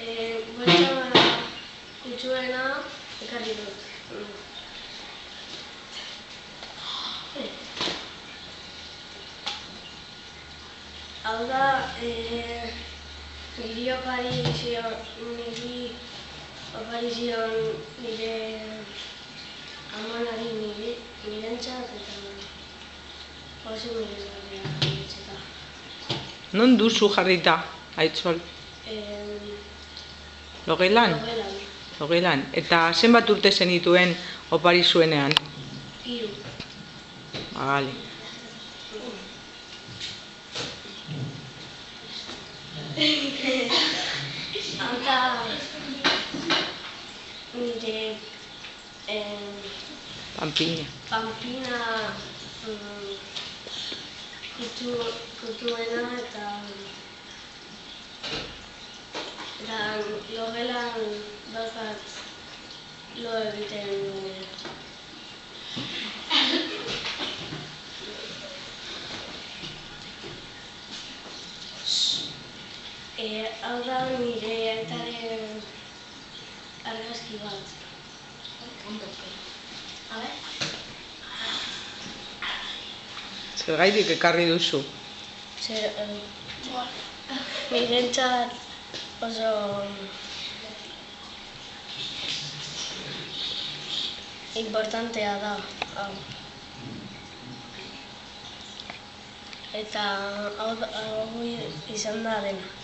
Buelta kutsuena ekarri dut. Hau da, niri opari zion nire amanari nirentzat eta oso miresgarria niretzat. Non duzu jarrita, Aitzol? Logelan? Logelan. Eta zenbat urte zenituen opari zuenean? 3. Bale. Hau da, nire Pampina kutuena eta logelan daukat lo egiten hau da nire aitaren argazki bat. Zergaitik ekarri duzu? Nirentzat oso importantea da hau. Eta hau izan da dena.